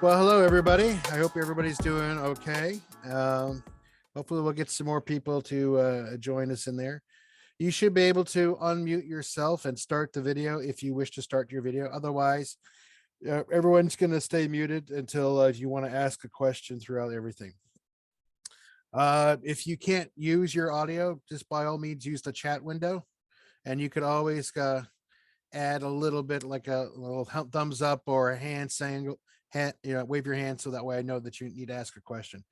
Well, hello, everybody. I hope everybody's doing okay. Hopefully we'll get some more people to join us in there. You should be able to unmute yourself and start the video if you wish to start your video. Otherwise, everyone's going to stay muted until you want to ask a question throughout everything. If you can't use your audio, just by all means use the chat window, and you could always add a little bit, like a little thumbs up or a hand saying, wave your hand, so that way I know that you need to ask a question.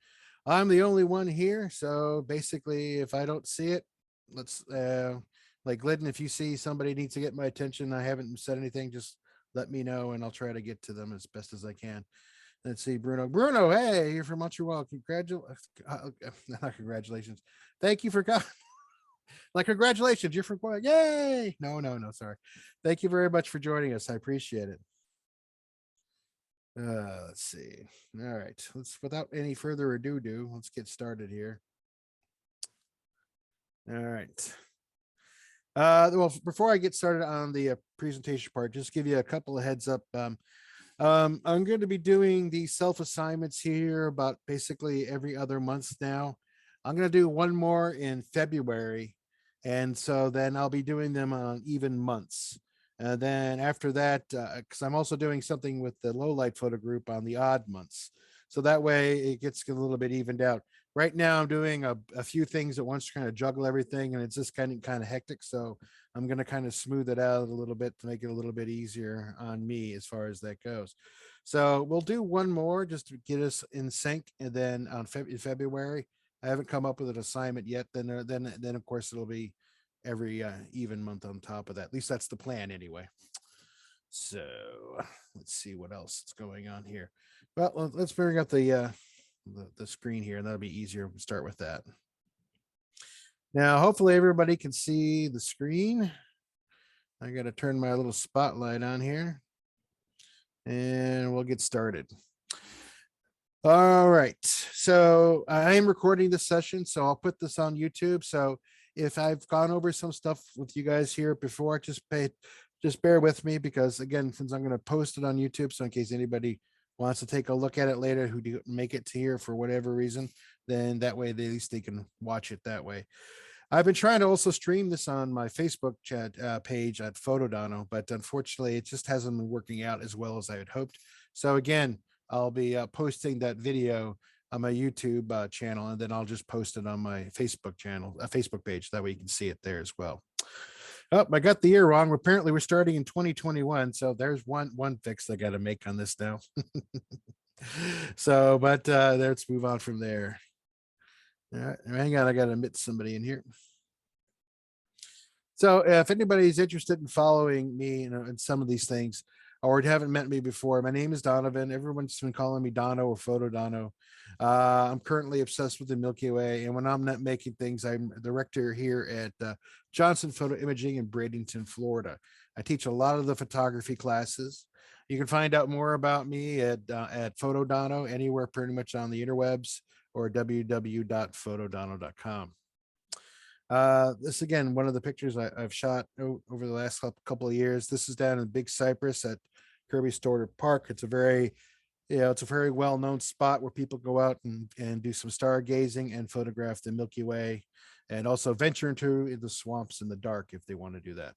I'm the only one here, so basically if I don't see it, let's like Glidden, if you see somebody needs to get my attention, I haven't said anything, just let me know and I'll try to get to them as best as I can. Let's see, Bruno, hey, you're from Montreal. Congratulations. Thank you for coming. Like, congratulations, you're from Quebec. Yay. No, sorry. Thank you very much for joining us. I appreciate it. Let's see. All right, without any further ado, let's get started here. All right. Well, before I get started on the presentation part, just give you a couple of heads up. I'm going to be doing these self-assignments here about basically every other month now. I'm going to do one more in February, and so then I'll be doing them on even months. And then after that, because I'm also doing something with the low light photo group on the odd months. So that way it gets a little bit evened out. Right now I'm doing a few things at once to kind of juggle everything, and it's just kind of hectic. So I'm going to kind of smooth it out a little bit to make it a little bit easier on me as far as that goes. So we'll do one more just to get us in sync. And then in February, I haven't come up with an assignment yet. Then of course it'll be every even month on top of that. At least that's the plan anyway. So let's see what else is going on here. Well, let's bring up the screen here, and that'll be easier. We'll start with that. Now, hopefully everybody can see the screen. I got to turn my little spotlight on here, and we'll get started. All right, so I am recording this session, so I'll put this on YouTube. So if I've gone over some stuff with you guys here before, just bear with me, because again, since I'm going to post it on YouTube, so in case anybody wants to take a look at it later who didn't make it to here for whatever reason, then that way at least they can watch it that way. I've been trying to also stream this on my Facebook chat page at Photodono, but unfortunately it just hasn't been working out as well as I had hoped. So again, I'll be posting that video on my YouTube channel, and then I'll just post it on my Facebook channel, Facebook page. That way you can see it there as well. Oh, I got the year wrong. Apparently we're starting in 2021. So there's one fix I got to make on this now. So, but let's move on from there. All right, hang on. I got to admit somebody in here. So if anybody's interested in following me, in some of these things, or haven't met me before, my name is Donovan. Everyone's been calling me Dono or Photo Dono. I'm currently obsessed with the Milky Way, and when I'm not making things, I'm the director here at Johnson Photo Imaging in Bradenton, Florida. I teach a lot of the photography classes. You can find out more about me at Photodono anywhere pretty much on the interwebs, or www.photodono.com. This again, one of the pictures I've shot over the last couple of years. This is down in Big Cypress at Kirby Stoddard Park. It's a very well-known spot where people go out and do some stargazing and photograph the Milky Way, and also venture into the swamps in the dark if they want to do that.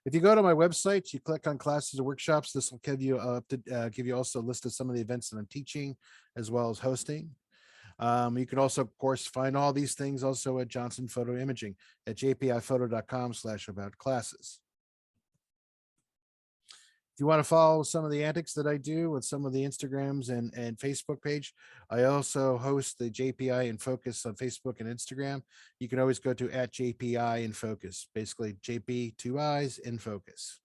If you go to my website, you click on classes and workshops, this will give you also a list of some of the events that I'm teaching as well as hosting. You can also, of course, find all these things also at Johnson Photo Imaging at jpiphoto.com/about-classes. If you want to follow some of the antics that I do with some of the Instagrams and Facebook page, I also host the JPI in Focus on Facebook and Instagram. You can always go to @JPI in Focus, basically JP 2 eyes in focus.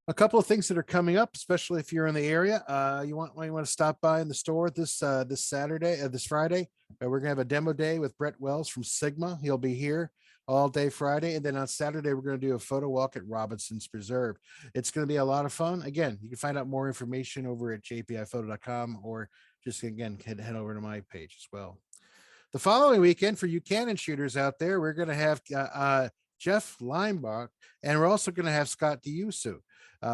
A couple of things that are coming up, especially if you're in the area, you want to stop by in the store this Friday. We're gonna have a demo day with Brett Wells from Sigma. He'll be here. all day Friday. And then on Saturday, we're going to do a photo walk at Robinson's Preserve. It's going to be a lot of fun. Again, you can find out more information over at jpiphoto.com, or just again, head over to my page as well. The following weekend, for you Canon shooters out there, we're going to have Jeff Leinbach, and we're also going to have Scott Diusu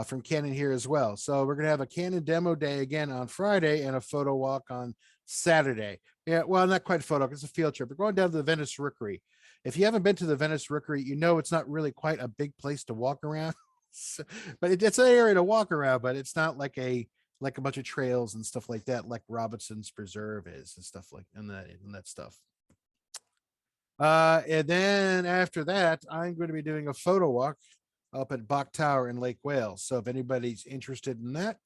from Canon here as well. So we're going to have a Canon demo day again on Friday and a photo walk on Saturday. Yeah, well, not quite a photo, it's a field trip. We're going down to the Venice Rookery. If you haven't been to the Venice Rookery, you know it's not really quite a big place to walk around. So, but it's an area to walk around, but it's not like a bunch of trails and stuff like that, like Robinson's Preserve is and stuff like and that stuff. And then after that, I'm going to be doing a photo walk up at Bok Tower in Lake Wales. So if anybody's interested in that,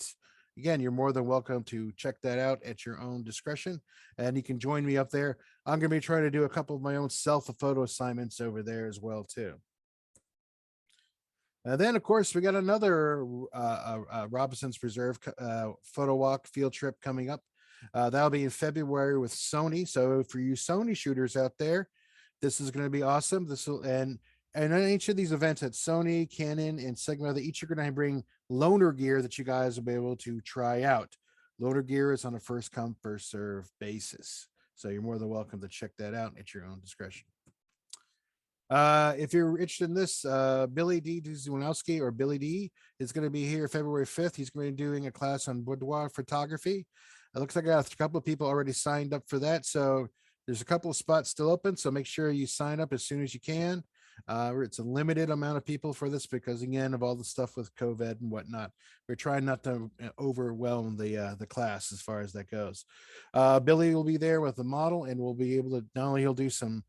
again, you're more than welcome to check that out at your own discretion. And you can join me up there. I'm going to be trying to do a couple of my own photo assignments over there as well, too. And then, of course, we got another Robinson's Preserve photo walk field trip coming up. That'll be in February with Sony. So for you Sony shooters out there, this is going to be awesome. This will and on each of these events at Sony, Canon, and Sigma, they each are going to bring loaner gear that you guys will be able to try out. Loaner gear is on a first come, first serve basis. So you're more than welcome to check that out at your own discretion. If you're interested in this, Billy D. Zwanowski, or Billy D, is going to be here February 5th. He's going to be doing a class on boudoir photography. It looks like I got a couple of people already signed up for that. So there's a couple of spots still open. So make sure you sign up as soon as you can. It's a limited amount of people for this because, again, of all the stuff with COVID and whatnot. We're trying not to overwhelm the class as far as that goes. Billy will be there with the model, and we'll be able to not only he'll do some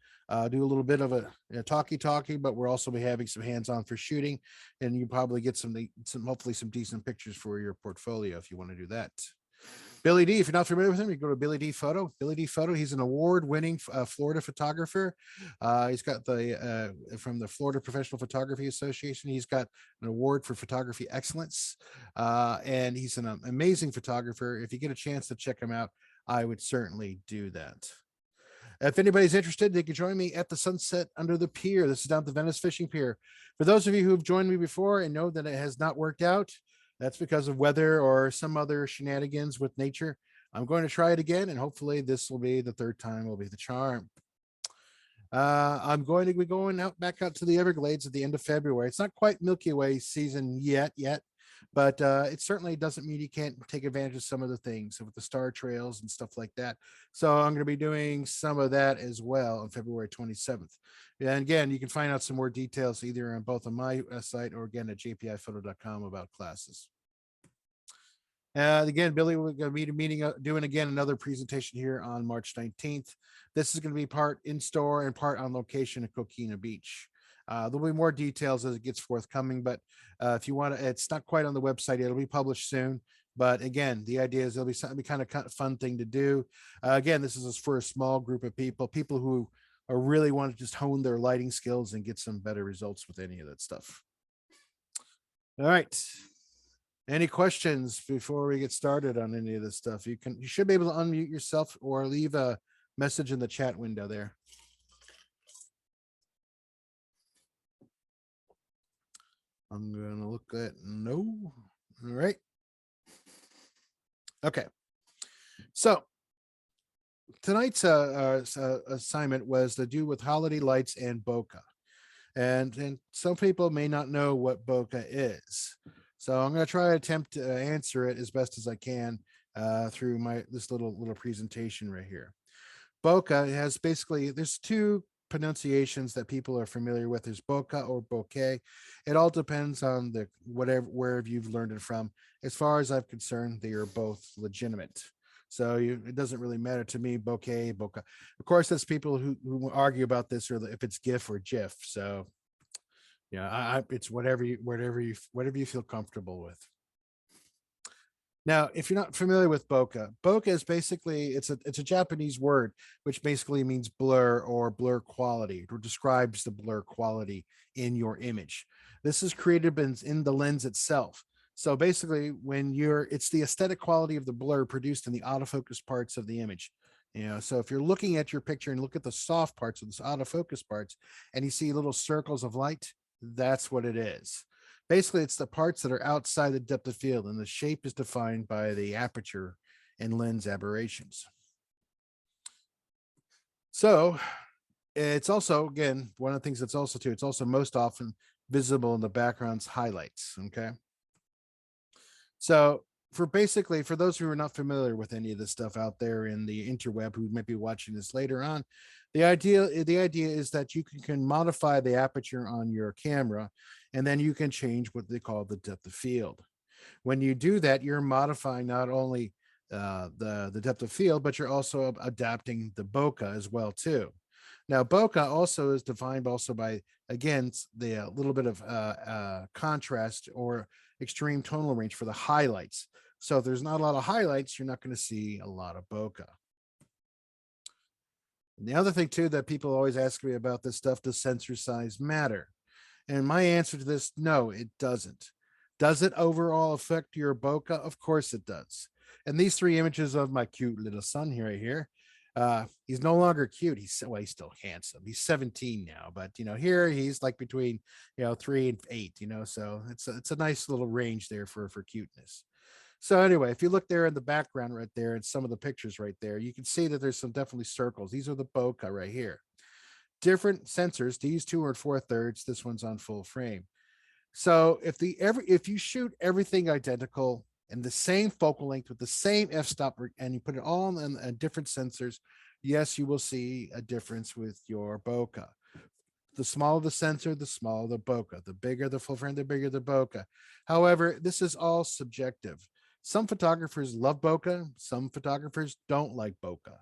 do a little bit of a talkie, but we'll also be having some hands-on for shooting, and you probably get some hopefully some decent pictures for your portfolio if you want to do that. Billy D, if you're not familiar with him, you go to Billy D Photo. Billy D Photo, he's an award-winning Florida photographer. He's got the from the Florida Professional Photography Association. He's got an award for photography excellence, and he's an amazing photographer. If you get a chance to check him out, I would certainly do that. If anybody's interested, they can join me at the Sunset Under the Pier. This is down at the Venice Fishing Pier. For those of you who have joined me before and know that it has not worked out, that's because of weather or some other shenanigans with nature. I'm going to try it again, and hopefully this will be the third time will be the charm. I'm going to be going back out to the Everglades at the end of February. It's not quite Milky Way season yet, but it certainly doesn't mean you can't take advantage of some of the things with the star trails and stuff like that. So I'm going to be doing some of that as well on February 27th. And again, you can find out some more details either on both on my site or again at jpiphoto.com about classes. Again, Billy, we're going to be doing again another presentation here on March 19th. This is going to be part in store and part on location at Coquina Beach. There'll be more details as it gets forthcoming, but if you want to, it's not quite on the website. It'll be published soon. But again, the idea is it'll be something kind of fun thing to do. Again, this is for a small group of people who are really want to just hone their lighting skills and get some better results with any of that stuff. All right. Any questions before we get started on any of this stuff? You should be able to unmute yourself or leave a message in the chat window there. I'm going to look at no. All right. Okay. So tonight's assignment was to do with holiday lights and bokeh. And some people may not know what bokeh is. So I'm going to try to attempt to answer it as best as I can through this little presentation right here. Bokeh has basically, there's two pronunciations that people are familiar with. There's bokeh or bokeh. It all depends on wherever you've learned it from. As far as I'm concerned, they are both legitimate. So it doesn't really matter to me, bokeh. Of course, there's people who argue about this, or if it's GIF or GIF. So yeah, it's whatever you feel comfortable with. Now, if you're not familiar with bokeh, bokeh is basically it's a Japanese word which basically means blur or blur quality, or describes the blur quality in your image. This is created in the lens itself. So basically, it's the aesthetic quality of the blur produced in the autofocus parts of the image. So if you're looking at your picture and look at the soft parts of this autofocus parts and you see little circles of light, that's what it is. Basically, it's the parts that are outside the depth of field, and the shape is defined by the aperture and lens aberrations. So it's also, again, one of the things that's also too, it's also most often visible in the background's highlights. Okay. So for those who are not familiar with any of this stuff out there in the interweb who might be watching this later on, the idea is that you can modify the aperture on your camera, and then you can change what they call the depth of field. When you do that, you're modifying not only the depth of field, but you're also adapting the bokeh as well too. Now, bokeh also is defined also by, again, the little bit of contrast or extreme tonal range for the highlights. So if there's not a lot of highlights, you're not going to see a lot of bokeh. And the other thing too that people always ask me about this stuff, does sensor size matter? And my answer to this, no, it doesn't. Does it overall affect your bokeh? Of course it does. And these three images of my cute little son here, he's no longer cute. He's still handsome. He's 17 now, but here he's like between 3 and 8. So it's a nice little range there for cuteness. So anyway, if you look there in the background right there and some of the pictures right there, you can see that there's some definitely circles. These are the bokeh right here. Different sensors. These two are 4/3. This one's on full frame. So if you shoot everything identical and the same focal length with the same f-stop and you put it all in different sensors, yes, you will see a difference with your bokeh. The smaller the sensor, the smaller the bokeh. The bigger the full frame, the bigger the bokeh. However, this is all subjective. Some photographers love bokeh. Some photographers don't like bokeh.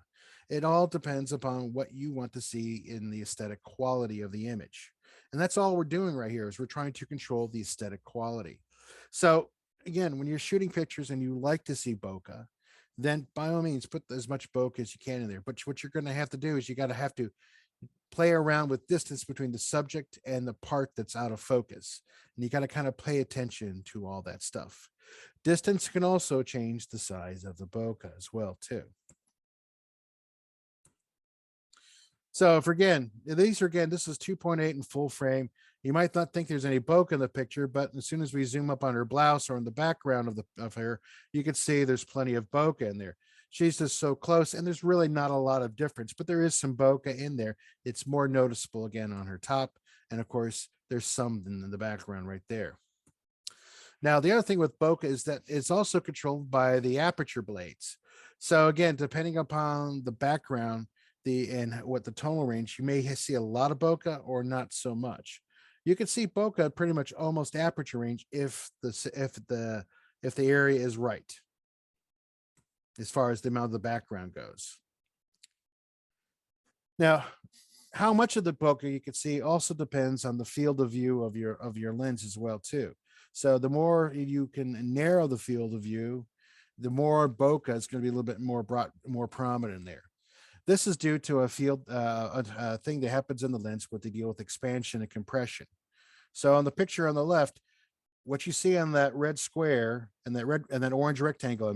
It all depends upon what you want to see in the aesthetic quality of the image. And that's all we're doing right here is we're trying to control the aesthetic quality. So again, when you're shooting pictures and you like to see bokeh, then by all means put as much bokeh as you can in there. But what you're going to have to do is you got to have to play around with distance between the subject and the part that's out of focus. And you got to kind of pay attention to all that stuff. Distance can also change the size of the bokeh as well, too. So this is 2.8 in full frame. You might not think there's any bokeh in the picture, but as soon as we zoom up on her blouse or in the background of her, you can see there's plenty of bokeh in there. She's just so close, and there's really not a lot of difference, but there is some bokeh in there. It's more noticeable again on her top, and of course, there's some in the background right there. Now, the other thing with bokeh is that it's also controlled by the aperture blades. So again, depending upon the background, and what the tonal range, you may see a lot of bokeh or not so much. You can see bokeh pretty much almost aperture range if the area is right, as far as the amount of the background goes. Now, how much of the bokeh you can see also depends on the field of view of your lens as well too. So the more you can narrow the field of view, the more bokeh is going to be a little bit more prominent there. This is due to a thing that happens in the lens what they deal with expansion and compression. So on the picture on the left, what you see on that red square and that orange rectangle,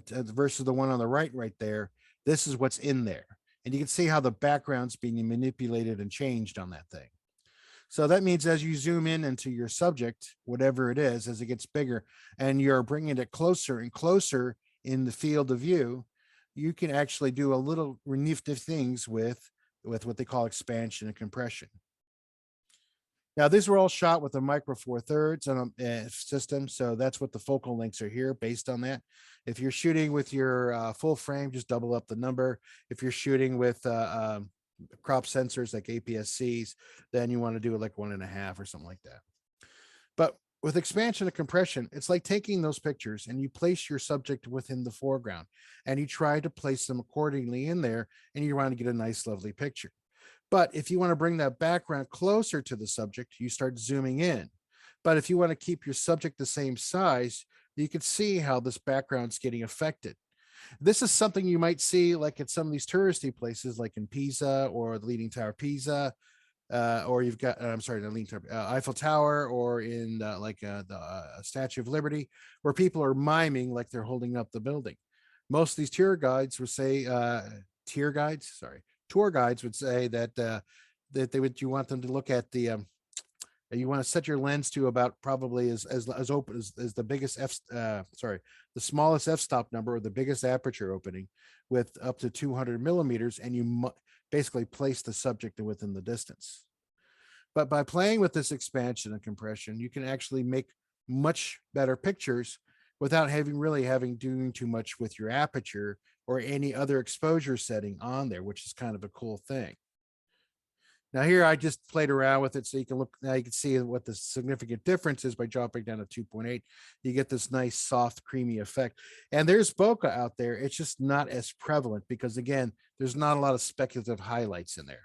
versus the one on the right there, this is what's in there. And you can see how the background's being manipulated and changed on that thing. So that means as you zoom in into your subject, whatever it is, as it gets bigger and you're bringing it closer and closer in the field of view, you can actually do a little nifty things with what they call expansion and compression. Now, these were all shot with a micro 4/3 on a system, so that's what the focal lengths are here based on that. If you're shooting with your full frame, just double up the number. If you're shooting with crop sensors like APS-Cs, then you want to do it like 1.5 or something like that. But with expansion and compression, it's like taking those pictures and you place your subject within the foreground and you try to place them accordingly in there and you want to get a nice, lovely picture. But if you want to bring that background closer to the subject, you start zooming in. But if you want to keep your subject the same size, you can see how this background's getting affected. This is something you might see like at some of these touristy places, like in Pisa or the Leaning Tower of Pisa, or you've got, I'm sorry, the Leaning Tower, Eiffel Tower, or in the Statue of Liberty, where people are miming like they're holding up the building. Most of these tour guides will say, tour guides would say that you want them to look at the you want to set your lens to about probably as open as the biggest the smallest f-stop number or the biggest aperture opening with up to 200 millimeters, and you basically place the subject within the distance. But by playing with this expansion and compression, you can actually make much better pictures without having doing too much with your aperture or any other exposure setting on there, which is kind of a cool thing. Now here I just played around with it so you can look, now you can see what the significant difference is by dropping down to 2.8. You get this nice soft creamy effect. And there's bokeh out there. It's just not as prevalent because again, there's not a lot of speculative highlights in there.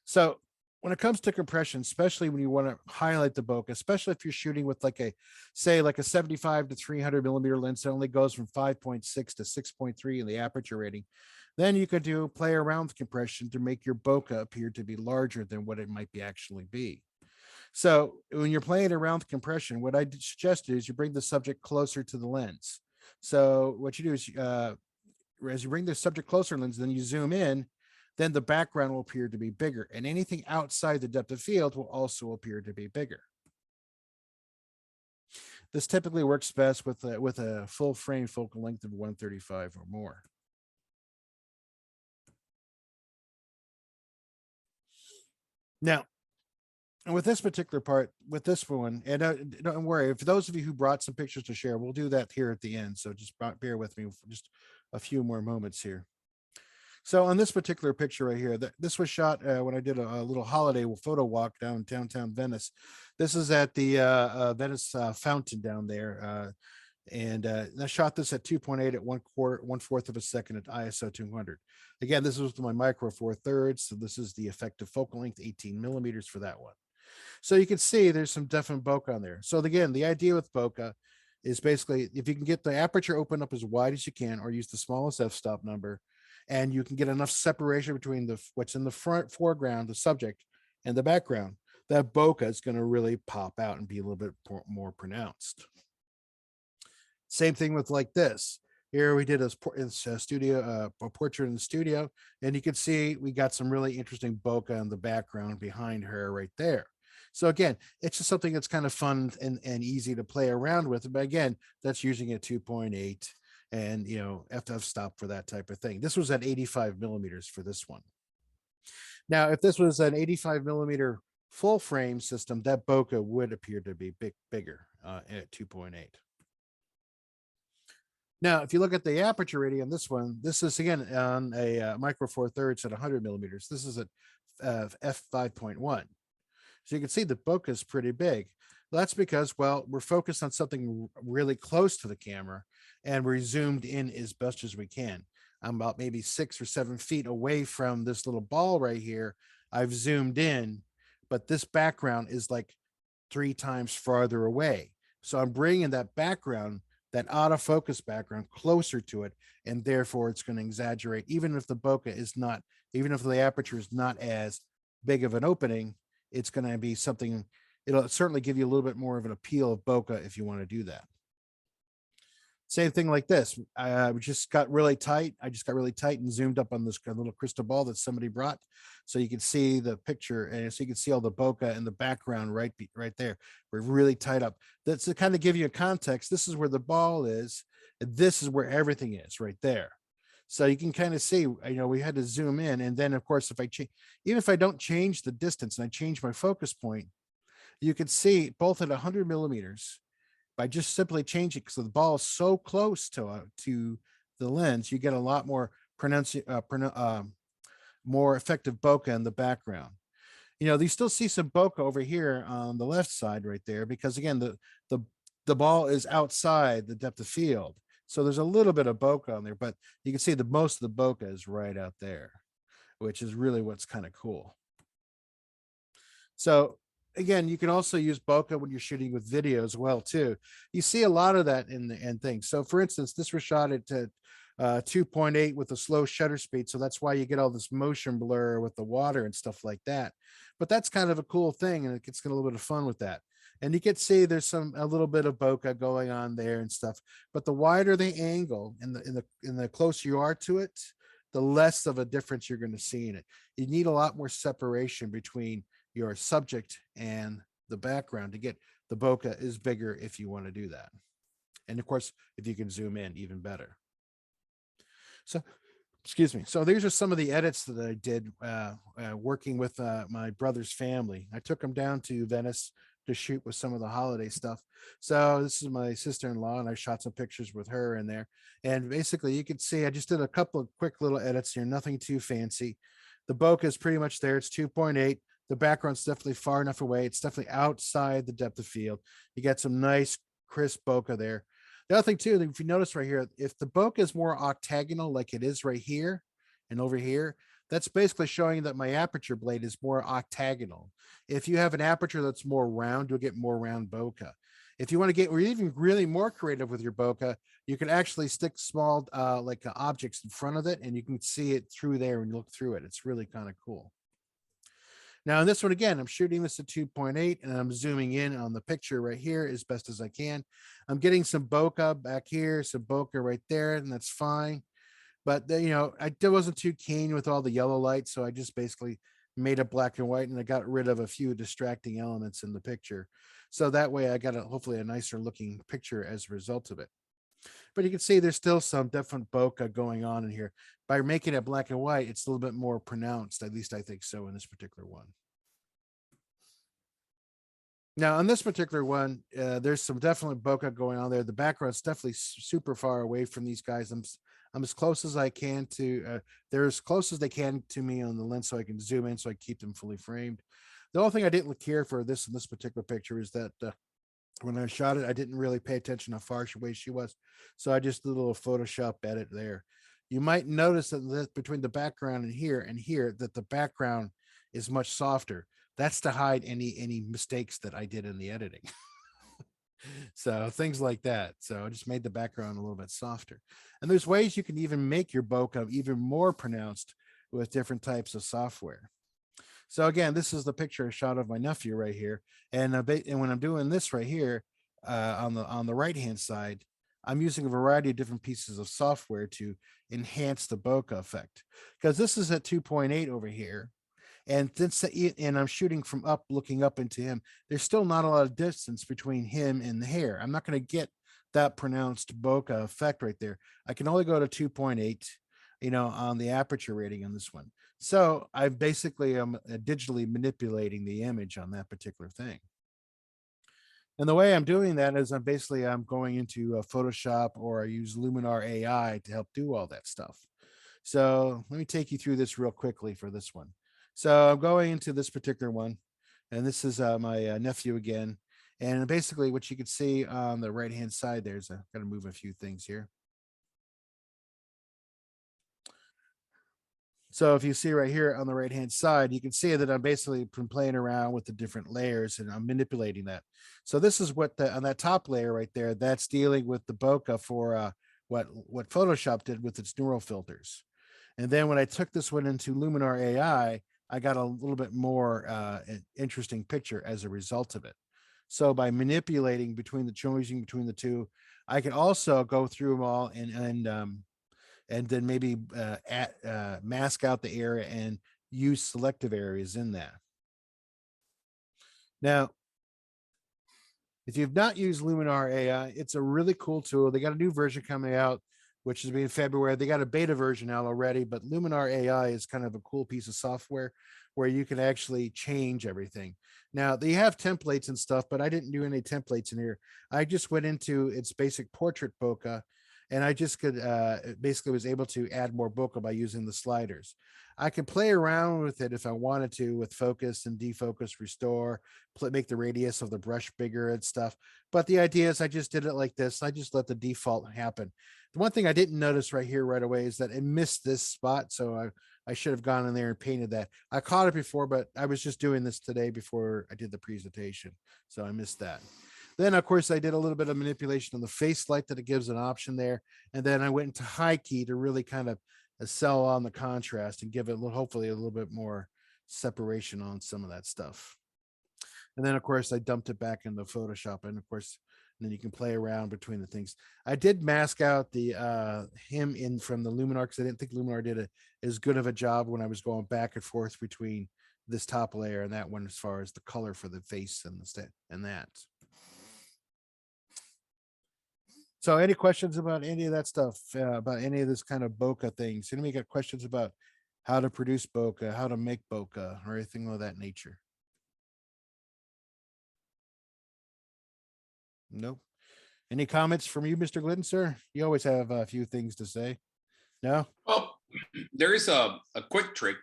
So when it comes to compression, especially when you want to highlight the bokeh, especially if you're shooting with like a 75 to 300 millimeter lens that only goes from 5.6 to 6.3 in the aperture rating, then you could play around with compression to make your bokeh appear to be larger than what it might be actually be. So when you're playing around with compression, what I suggest is you bring the subject closer to the lens. So what you do is as you bring the subject closer lens, then you zoom in, then the background will appear to be bigger, and anything outside the depth of field will also appear to be bigger. This typically works best with a full frame focal length of 135 or more. Now, with this particular part, with this one, and don't worry, for those of you who brought some pictures to share, we'll do that here at the end. So just bear with me for just a few more moments here. So on this particular picture right here, this was shot when I did a little holiday photo walk down downtown Venice. This is at the Venice fountain down there. And I shot this at 2.8 at 1/4 of a second at ISO 200. Again, this was my micro 4/3. So this is the effective focal length, 18 millimeters for that one. So you can see there's some definite bokeh on there. So again, the idea with bokeh is basically if you can get the aperture open up as wide as you can, or use the smallest f-stop number, and you can get enough separation between what's in the foreground, the subject, and the background, that bokeh is going to really pop out and be a little bit more pronounced. Same thing with like this. Here we did a portrait in the studio, and you can see we got some really interesting bokeh in the background behind her right there. So again, it's just something that's kind of fun and easy to play around with. But again, that's using a 2.8 and f-stop for that type of thing. This was at 85 millimeters for this one. Now, if this was an 85 millimeter full frame system, that bokeh would appear to be bigger at 2.8. Now, if you look at the aperture rating on this one, this is again on a micro 4/3 at 100 millimeters. This is at f5.1. So you can see the bokeh is pretty big. Well, that's because, well, we're focused on something really close to the camera, and we're zoomed in as best as we can. I'm about maybe 6 or 7 feet away from this little ball right here. I've zoomed in, but this background is like 3 times farther away. So I'm bringing that background, that autofocus background, closer to it, and therefore it's going to exaggerate. Even if the bokeh is not, even if the aperture is not as big of an opening, it's going to be something, it'll certainly give you a little bit more of an appeal of bokeh if you want to do that. Same thing like this. I just got really tight. I just got really tight and zoomed up on this little crystal ball that somebody brought. So you can see the picture, and so you can see all the bokeh in the background right there. We're really tight up. That's to kind of give you a context. This is where the ball is, and this is where everything is right there. So you can kind of see, we had to zoom in. And then of course, even if I don't change the distance and I change my focus point, you can see both at 100 millimeters, by just simply changing, so the ball is so close to the lens, you get a lot more more effective bokeh in the background. You still see some bokeh over here on the left side right there, because again, the ball is outside the depth of field. So there's a little bit of bokeh on there, but you can see that most of the bokeh is right out there, which is really what's kind of cool. So again, you can also use bokeh when you're shooting with video as well too. You see a lot of that in things. So for instance, this was shot at 2.8 with a slow shutter speed. So that's why you get all this motion blur with the water and stuff like that. But that's kind of a cool thing, and it gets a little bit of fun with that. And you can see there's a little bit of bokeh going on there and stuff. But the wider the angle and the closer you are to it, the less of a difference you're going to see in it. You need a lot more separation between your subject and the background to get the bokeh is bigger if you want to do that. And of course, if you can zoom in, even better. So, excuse me. So these are some of the edits that I did working with my brother's family. I took them down to Venice to shoot with some of the holiday stuff. So this is my sister-in-law, and I shot some pictures with her in there. And basically, you can see I just did a couple of quick little edits here, nothing too fancy. The bokeh is pretty much there. It's 2.8. The background's definitely far enough away. It's definitely outside the depth of field. You got some nice crisp bokeh there. The other thing too, if you notice right here, if the bokeh is more octagonal like it is right here and over here, that's basically showing that my aperture blade is more octagonal. If you have an aperture that's more round, you'll get more round bokeh. If you want to get or even really more creative with your bokeh, you can actually stick small objects in front of it, and you can see it through there and look through it. It's really kind of cool. Now in this one, again, I'm shooting this at 2.8 and I'm zooming in on the picture right here as best as I can. I'm getting some bokeh back here, some bokeh right there, and that's fine. But I wasn't too keen with all the yellow light, so I just basically made it black and white, and I got rid of a few distracting elements in the picture. So that way I got hopefully a nicer looking picture as a result of it. But you can see there's still some different bokeh going on in here. By making it black and white, it's a little bit more pronounced. At least I think so in this particular one. Now, on this particular one, there's some definite bokeh going on there. The background's definitely super far away from these guys. I'm as close as I can to. They're as close as they can to me on the lens, so I can zoom in, so I keep them fully framed. The only thing I didn't care for this in this particular picture is that when I shot it, I didn't really pay attention how far away she was, so I just did a little Photoshop edit there. You might notice that between the background and here, that the background is much softer. That's to hide any mistakes that I did in the editing. So things like that. So I just made the background a little bit softer. And there's ways you can even make your bokeh even more pronounced with different types of software. So again, this is the picture I shot of my nephew right here. And when I'm doing this right here on the right hand side, I'm using a variety of different pieces of software to enhance the bokeh effect, because this is at 2.8 over here. And I'm shooting from up, looking up into him. There's still not a lot of distance between him and the hair. I'm not going to get that pronounced bokeh effect right there. I can only go to 2.8, on the aperture rating on this one. So I basically am digitally manipulating the image on that particular thing. And the way I'm doing that is I'm going into Photoshop, or I use Luminar AI to help do all that stuff. So let me take you through this real quickly for this one. So I'm going into this particular one, and this is my nephew again. And basically what you can see on the right-hand side, got to move a few things here. So if you see right here on the right-hand side, you can see that I'm basically been playing around with the different layers, and I'm manipulating that. So this is what on that top layer right there, that's dealing with the bokeh for what Photoshop did with its neural filters. And then when I took this one into Luminar AI, I got a little bit more interesting picture as a result of it. So by manipulating choosing between the two, I can also go through them all and then maybe mask out the area and use selective areas in that. Now, if you've not used Luminar AI, it's a really cool tool. They got a new version coming out, which is in February. They got a beta version out already, but Luminar AI is kind of a cool piece of software where you can actually change everything. Now, they have templates and stuff, but I didn't do any templates in here. I just went into its basic portrait bokeh, and I just could basically was able to add more bokeh by using the sliders. I can play around with it if I wanted to, with focus and defocus, restore, make the radius of the brush bigger and stuff. But the idea is I just did it like this. I just let the default happen. The one thing I didn't notice right here right away is that it missed this spot. So I should have gone in there and painted that. I caught it before, but I was just doing this today before I did the presentation. So I missed that. Then, of course, I did a little bit of manipulation on the face light that it gives an option there. And then I went into high key to really kind of sell on the contrast and give it hopefully a little bit more separation on some of that stuff. And then of course I dumped it back into Photoshop, and of course then you can play around between the things. I did mask out the him in from the Luminar because I didn't think Luminar did as good of a job when I was going back and forth between this top layer and that one as far as the color for the face and the stat and that. So any questions about any of that stuff, about any of this kind of bokeh things? Anybody got questions about how to produce bokeh, how to make bokeh, or anything of that nature? Nope. Any comments from you, Mr. Glidden, sir? You always have a few things to say. No? Well, there is a quick trick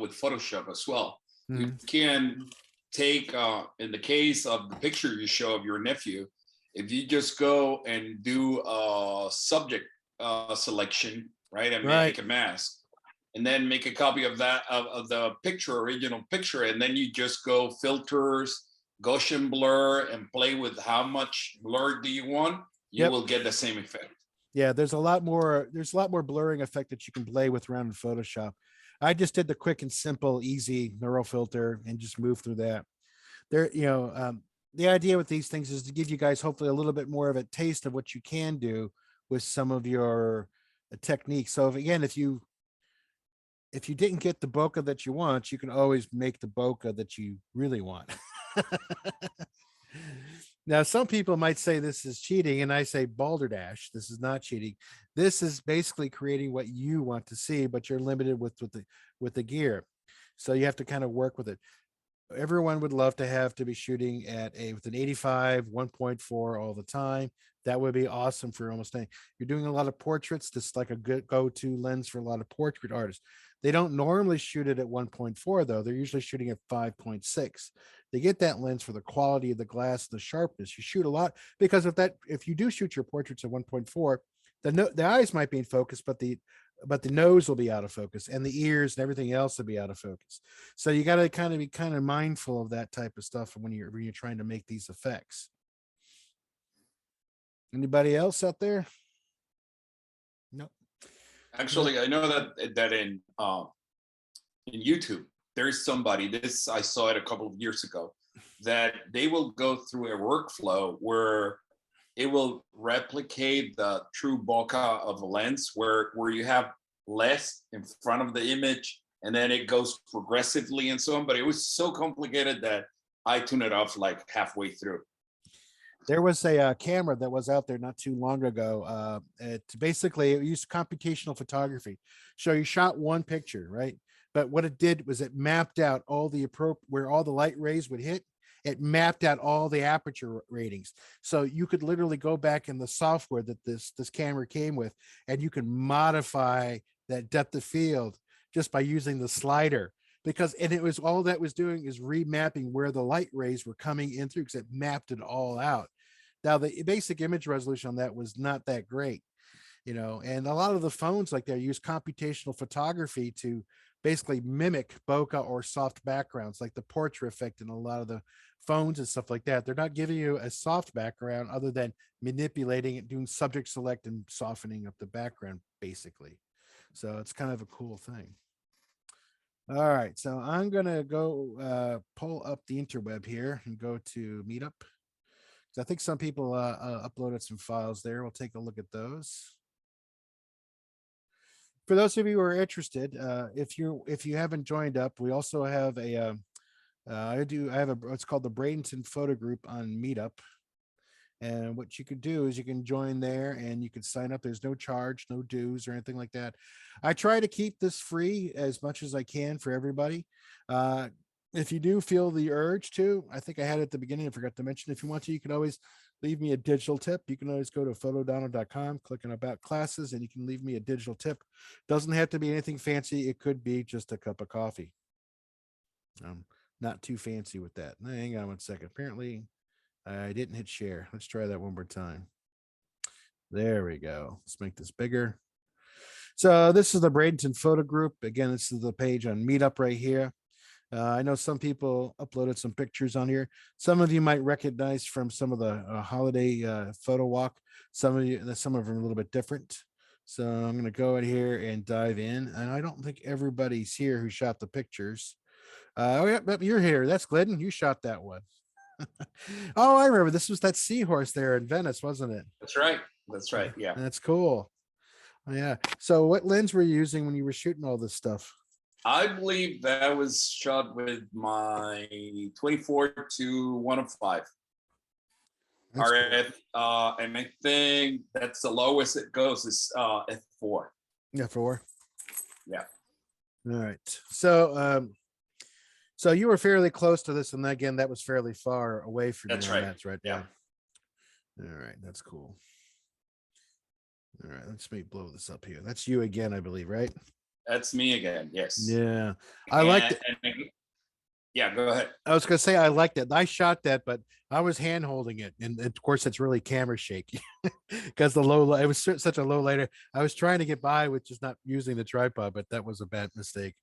with Photoshop as well. You can take, in the case of the picture you show of your nephew, if you just go and do a subject selection, right, and Right. make a mask, and then make a copy of that of the picture, original picture, and then you just go filters, Gaussian blur, and play with how much blur do you want, you Yep. will get the same effect. Yeah, there's a lot more blurring effect that you can play with around in Photoshop. I just did the quick and simple, easy neural filter and just move through that. There, the idea with these things is to give you guys hopefully a little bit more of a taste of what you can do with some of your techniques. So if you didn't get the bokeh that you want, you can always make the bokeh that you really want. Now, some people might say this is cheating, and I say balderdash. This is not cheating. This is basically creating what you want to see, but you're limited with the gear. So you have to kind of work with it. Everyone would love to have to be shooting with an 85 1.4 all the time. That would be awesome for almost anything. You're doing a lot of portraits. This is like a good go-to lens for a lot of portrait artists. They don't normally shoot it at 1.4 though. They're usually shooting at 5.6. They get that lens for the quality of the glass, the sharpness. You shoot a lot because if you do shoot your portraits at 1.4, the eyes might be in focus, but the nose will be out of focus, and the ears and everything else will be out of focus. So you got to be kind of mindful of that type of stuff when you're trying to make these effects. Anybody else out there? No. Actually, I know that in YouTube, there is somebody. This I saw it a couple of years ago. That they will go through a workflow where it will replicate the true bokeh of a lens, where you have less in front of the image, and then it goes progressively and so on. But it was so complicated that I tuned it off like halfway through. There was a camera that was out there not too long ago. It used computational photography. So you shot one picture, right? But what it did was it mapped out all the where all the light rays would hit. It mapped out all the aperture ratings. So you could literally go back in the software that this camera came with, and you can modify that depth of field just by using the slider. And it was all that was doing is remapping where the light rays were coming in through, because it mapped it all out. Now the basic image resolution on that was not that great, and a lot of the phones like that use computational photography to basically mimic bokeh or soft backgrounds, like the portrait effect in a lot of the phones and stuff like that. They're not giving you a soft background other than manipulating it, doing subject select and softening up the background basically. So it's kind of a cool thing. All right, so I'm gonna go pull up the interweb here and go to Meetup. I think some people uploaded some files there. We'll take a look at those. For those of you who are interested, if you haven't joined up, we also have I have what's called the Bradenton Photo Group on Meetup. And what you could do is you can join there and you can sign up. There's no charge, no dues or anything like that. I try to keep this free as much as I can for everybody. If you do feel the urge to, I think I had it at the beginning, I forgot to mention, if you want to, you can always leave me a digital tip. You can always go to photodonald.com, click on about classes, and you can leave me a digital tip. Doesn't have to be anything fancy. It could be just a cup of coffee. Not too fancy with that. Hang on one second. Apparently I didn't hit share. Let's try that one more time. There we go. Let's make this bigger. So this is the Bradenton Photo Group. Again, this is the page on Meetup right here. I know some people uploaded some pictures on here. Some of you might recognize from some of the holiday photo walk. Some of them are a little bit different. So I'm going to go in here and dive in. And I don't think everybody's here who shot the pictures. Oh yeah, but you're here. That's Glidden. You shot that one. Oh, I remember. This was that seahorse there in Venice, wasn't it? That's right. That's right. Yeah. That's cool. Oh, yeah. So what lens were you using when you were shooting all this stuff? I believe that was shot with my 24 to 105 That's cool. RF, and I think that's the lowest it goes is f4. Yeah, four. Yeah, All right. So you were fairly close to this, and again, that was fairly far away from you that's on right. that, right? Yeah, Yeah. All right, that's cool. All right, let's me blow this up here. That's you again, I believe, right? that's me again. Yes, Yeah. I liked it. and yeah, go ahead. I was gonna say I liked it. I shot that, but I was hand holding it, and of course it's really camera shaky because the low. It was such a low lighter. I was trying to get by with just not using the tripod, but that was a bad mistake.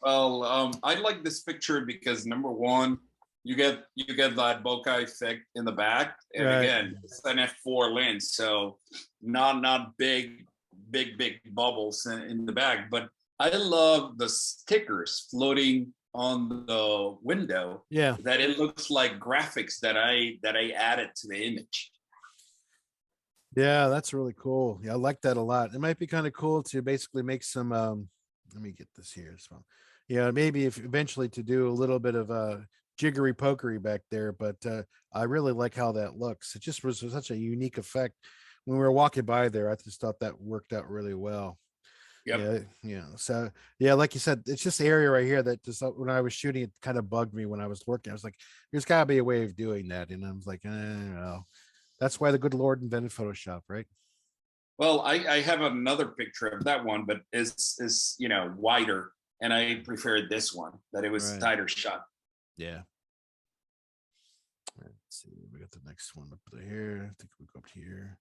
Well, I like this picture because number one, you get that bokeh effect in the back, and Right. again, it's an f4 lens, so not big bubbles in the back. But I love the stickers floating on the window Yeah. that it looks like graphics that I added to the image. Yeah, that's really cool. Yeah, I like that a lot. It might be kind of cool to basically make some let me get this here as well. Yeah, maybe if eventually to do a little bit of jiggery pokery back there, but I really like how that looks. It just was such a unique effect when we were walking by there. I just thought that worked out really well. Yep. Yeah, yeah. So yeah, like you said, it's just the area right here that just when I was shooting, it kind of bugged me when I was working. I was like, there's gotta be a way of doing that. And I was like, well, that's why the good Lord invented Photoshop, right? Well, I have another picture of that one, but is wider, and I prefer this one that it was Right. tighter shot. Yeah. Let's see. We got the next one up here. I think we go up here.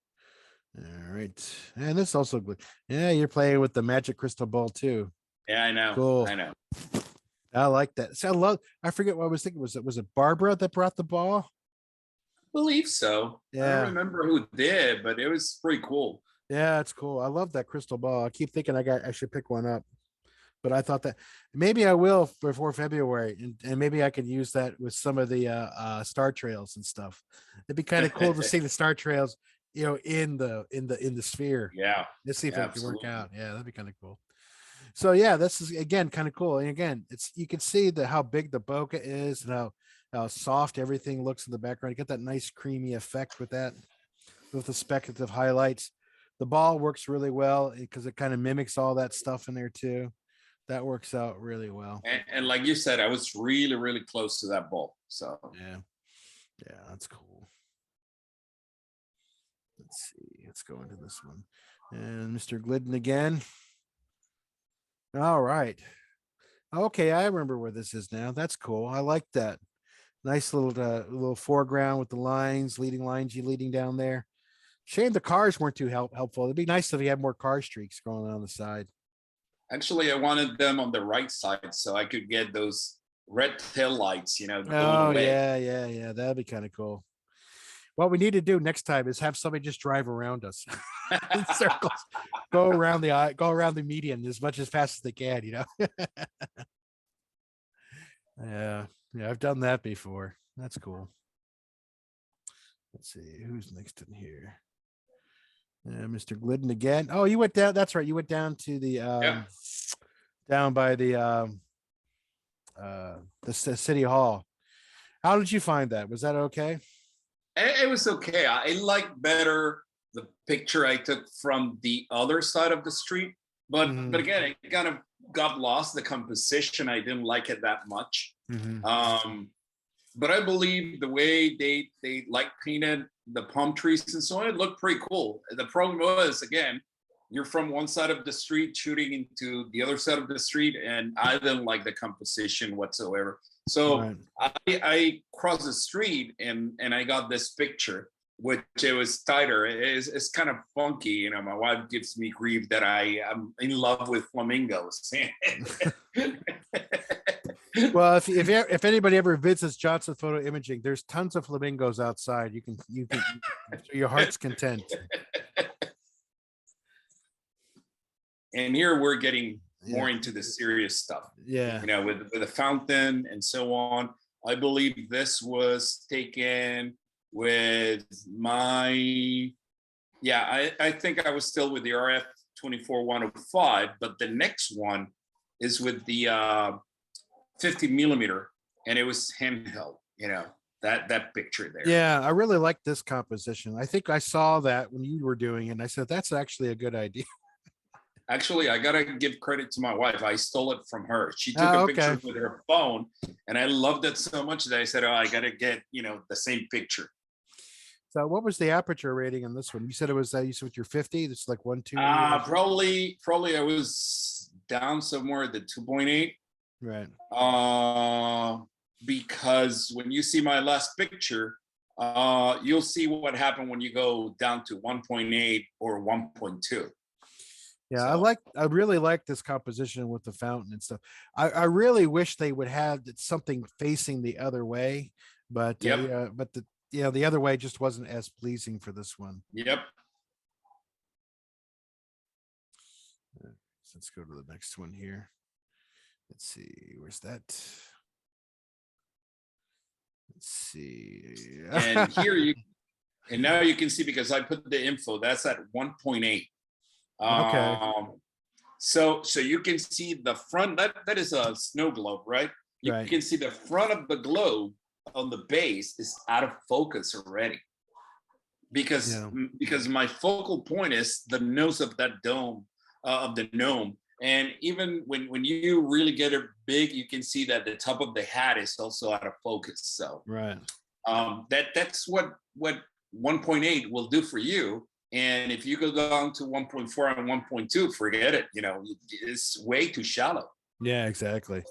All right. And this also good. Yeah, you're playing with the magic crystal ball too. Yeah, I know. Cool. I know. I like that. So I forget what I was thinking. Was it Barbara that brought the ball? Believe so. I don't Yeah. remember who did, but it was pretty cool. Yeah, it's cool. I love that crystal ball. I keep thinking I should pick one up. But I thought that maybe I will before February, and maybe I could use that with some of the star trails and stuff. It'd be kind of cool to see the star trails, in the sphere. Yeah, Let's see if it can work absolutely. out. Yeah, that'd be kind of cool. So yeah, this is again kind of cool. And again, it's you can see how big the bokeh is and how soft everything looks in the background. You get that nice creamy effect with that, with the speculative highlights. The ball works really well because it kind of mimics all that stuff in there too. That works out really well. And like you said, I was really close to that ball. So Yeah. Yeah, that's cool. Let's see. Let's go into this one. And Mr. Glidden again. All right. Okay, I remember where this is now. That's cool. I like that. Nice little foreground with the lines, leading lines you leading down there. Shame the cars weren't too helpful. It'd be nice if you had more car streaks going on the side. actually, I wanted them on the right side so I could get those red tail lights, going Oh away. yeah. That'd be kind of cool. What we need to do next time is have somebody just drive around us in circles, go around the median as much as fast as they can. Yeah, yeah, I've done that before. That's cool. Let's see who's next in here. Mr. Glidden again. Oh, you went down. That's right. You went down to the Yeah. down by the city hall. How did you find that? Was that okay? It was okay. I like better the picture I took from the other side of the street, but Hmm. again, it kind of got lost. The composition, I didn't like it that much. Hmm. But I believe the way they like painted the palm trees and so on, it looked pretty cool. The problem was, again, you're from one side of the street shooting into the other side of the street, and I didn't like the composition whatsoever. So Right. I crossed the street and I got this picture, which it was tighter. It's kind of funky. My wife gives me grief that I am in love with flamingos. Well, if anybody ever visits Johnson Photo Imaging, there's tons of flamingos outside. You can to your heart's content. And here we're getting Yeah. more into the serious stuff, Yeah. with a fountain and so on. I believe this was taken with my, yeah, I think I was still with the RF 24-105, but the next one is with the 50 millimeter, and it was handheld, that picture there. Yeah, I really like this composition. I think I saw that when you were doing it, and I said that's actually a good idea. Actually, I gotta give credit to my wife. I stole it from her. She took Oh, a okay. picture with her phone, and I loved it so much that I said, "Oh, I gotta get the same picture." So what was the aperture rating on this one? You said it was you said with your 50, it's like 1.2. Probably I was down somewhere at the 2.8. Right. Because when you see my last picture, you'll see what happened when you go down to 1.8 or 1.2. Yeah, So, I really like this composition with the fountain and stuff. I really wish they would have something facing the other way, but yep, yeah, but the other way just wasn't as pleasing for this one. yep. So let's go to the next one here. Let's see, where's that? Let's see. And and now you can see, because I put the info, that's at 1.8. Okay. So you can see the front. That is a snow globe, right? You Right. can see the front of the globe on the base is out of focus already, because Yeah. because my focal point is the nose of that dome, of the gnome. And even when you really get it big, you can see that the top of the hat is also out of focus. So Right. that's what 1.8 will do for you. And if you go down to 1.4 and 1.2, forget it. It's way too shallow. Yeah, exactly.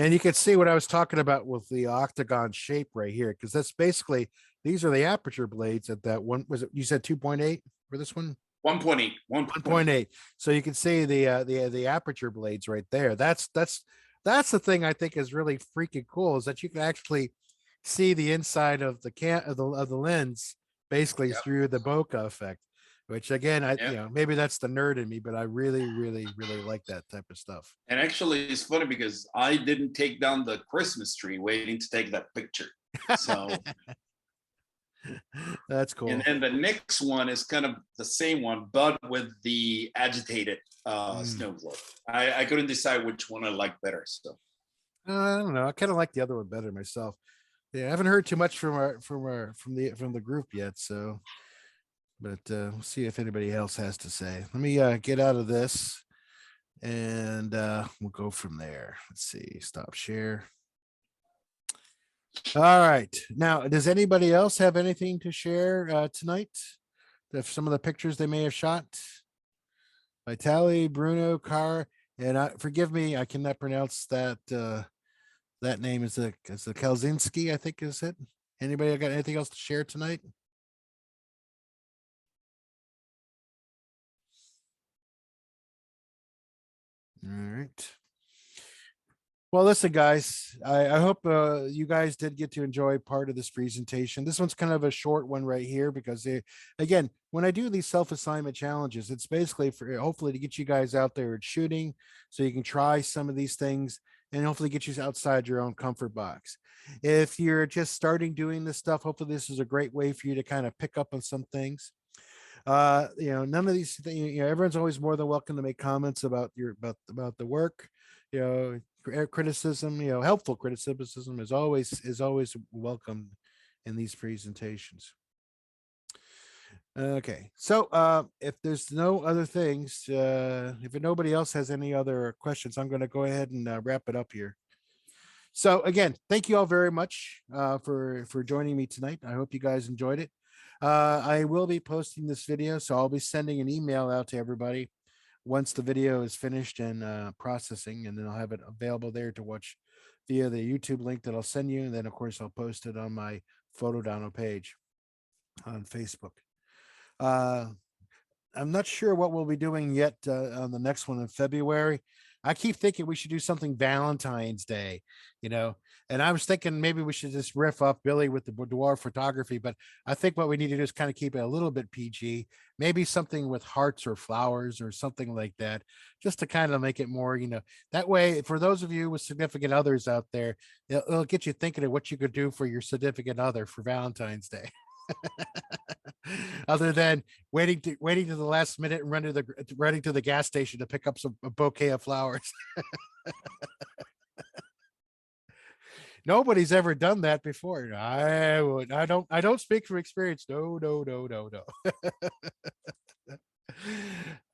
And you can see what I was talking about with the octagon shape right here, because that's basically these are the aperture blades at that one. Was it you said 2.8 for this one? 1.8, 1.8. So you can see the aperture blades right there. That's the thing I think is really freaking cool, is that you can actually see the inside of the of the lens basically Yep, through the bokeh effect, which again, yep. maybe that's the nerd in me, but I really, really, really like that type of stuff. And actually, it's funny because I didn't take down the Christmas tree waiting to take that picture. So, That's and cool. then the next one is kind of the same one, but with the agitated Mm. snow globe. I couldn't decide which one I like better. So, I don't know. I kind of like the other one better myself. Yeah, I haven't heard too much from the group yet, so but we'll see if anybody else has to say. Let me get out of this and we'll go from there. Let's see. Stop share. All right. Now, does anybody else have anything to share tonight? If some of the pictures they may have shot? Vitali, Bruno, Carr, and forgive me, I cannot pronounce that that name. Is the Kalzinski, I think is it. Anybody got anything else to share tonight? All right. Well, listen, guys, I hope you guys did get to enjoy part of this presentation. This one's kind of a short one right here because, again, when I do these self-assignment challenges, it's basically for hopefully to get you guys out there at shooting so you can try some of these things and hopefully get you outside your own comfort box. If you're just starting doing this stuff, hopefully this is a great way for you to kind of pick up on some things. None of these things, everyone's always more than welcome to make comments about about the work. Criticism, helpful criticism is always welcome in these presentations. Okay, so if there's no other things, if nobody else has any other questions, I'm going to go ahead and wrap it up here. So again, thank you all very much for joining me tonight. I hope you guys enjoyed it. I will be posting this video, so I'll be sending an email out to everybody once the video is finished and processing, and then I'll have it available there to watch via the YouTube link that I'll send you. And then, of course, I'll post it on my photo download page on Facebook. I'm not sure what we'll be doing yet on the next one in February. I keep thinking we should do something Valentine's Day, you know, and I was thinking maybe we should just riff off Billy with the boudoir photography, but I think what we need to do is kind of keep it a little bit PG, maybe something with hearts or flowers or something like that, just to kind of make it more, that way, for those of you with significant others out there, it'll get you thinking of what you could do for your significant other for Valentine's Day. Other than waiting to the last minute and running to the gas station to pick up a bouquet of flowers. Nobody's ever done that before. I don't speak from experience. No, no, no, no, no.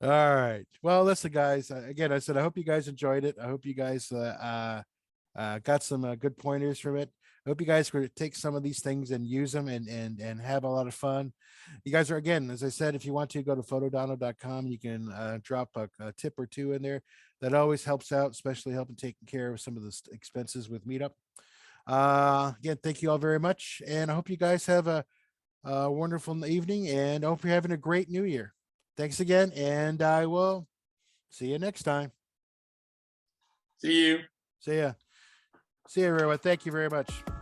All right. Well, listen, guys. Again, I said I hope you guys enjoyed it. I hope you guys got some good pointers from it. I hope you guys could take some of these things and use them and have a lot of fun. You guys are, again, as I said, if you want to go to photodonno.com, you can drop a tip or two in there. That always helps out, especially helping taking care of some of the expenses with Meetup. Again, thank you all very much, and I hope you guys have a wonderful evening, and I hope you're having a great new year. Thanks again, and I will see you next time. See you. See ya. See you, everyone. Thank you very much.